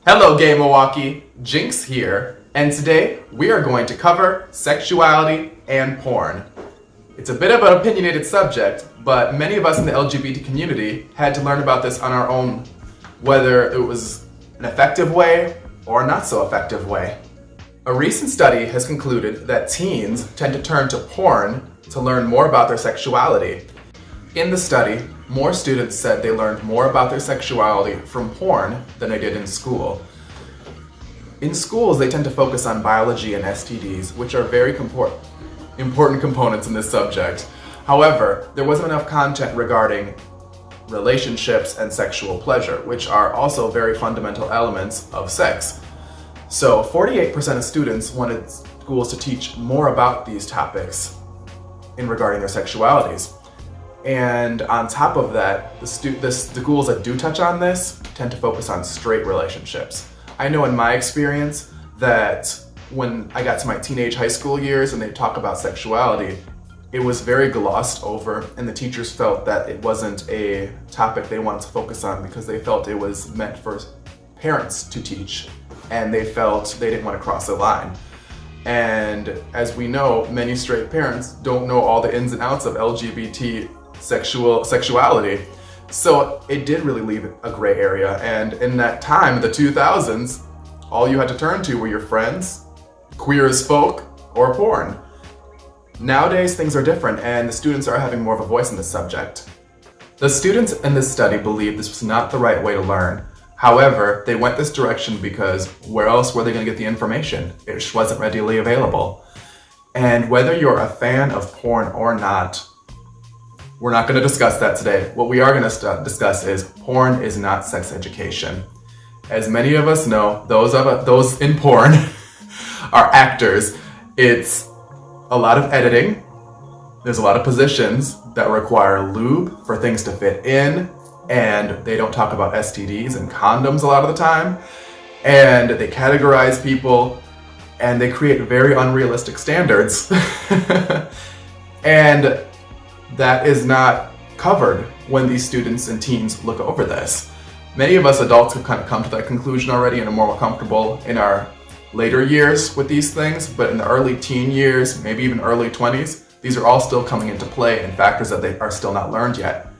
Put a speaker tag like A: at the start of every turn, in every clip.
A: Hello Gay Milwaukee, Jinx here, and today we are going to cover sexuality and porn. It's a bit of an opinionated subject, but many of us in the LGBT community had to learn about this on our own, whether it was an effective way or a not so effective way. A recent study has concluded that teens tend to turn to porn to learn more about their sexuality. In the study, more students said they learned more about their sexuality from porn than they did in school. In schools, they tend to focus on biology and STDs, which are very important components in this subject. However, there wasn't enough content regarding relationships and sexual pleasure, which are also very fundamental elements of sex. So 48% of students wanted schools to teach more about these topics regarding their sexualities. And on top of that, the schools that do touch on this tend to focus on straight relationships. I know in my experience that when I got to my teenage high school years and they talk about sexuality, it was very glossed over, and the teachers felt that it wasn't a topic they wanted to focus on because they felt it was meant for parents to teach, and they felt they didn't want to cross the line. And as we know, many straight parents don't know all the ins and outs of LGBT sexuality. So it did really leave a gray area, and in that time, the 2000s, all you had to turn to were your friends, queer as folk, or porn. Nowadays, things are different, and the students are having more of a voice in this subject. The students in this study believed this was not the right way to learn. However, they went this direction because where else were they going to get the information? It just wasn't readily available. And whether you're a fan of porn or not, we're not going to discuss that today. What we are going to discuss is porn is not sex education. As many of us know, those in porn are actors. It's a lot of editing. There's a lot of positions that require lube for things to fit in, and they don't talk about STDs and condoms a lot of the time. And they categorize people, and they create very unrealistic standards. And that is not covered when these students and teens look over this. Many of us adults have kind of come to that conclusion already and are more comfortable in our later years with these things, but in the early teen years, maybe even early 20s, these are all still coming into play and factors that they are still not learned yet.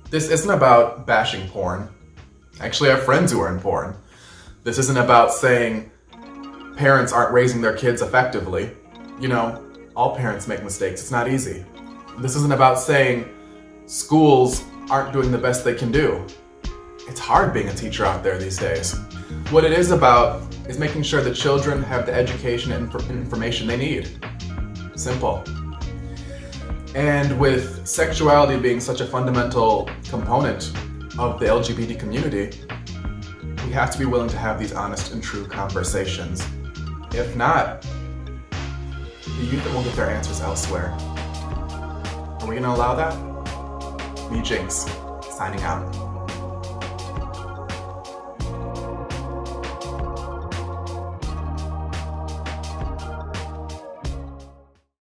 A: This isn't about bashing porn. Actually, I have friends who are in porn. This isn't about saying parents aren't raising their kids effectively. You know, all parents make mistakes. It's not easy. This isn't about saying schools aren't doing the best they can do. It's hard being a teacher out there these days. What it is about is making sure that children have the education and information they need. Simple. And with sexuality being such a fundamental component of the LGBT community, we have to be willing to have these honest and true conversations. If not, the youth will get their answers elsewhere. Are we going to allow that? Me, Jinx, signing out.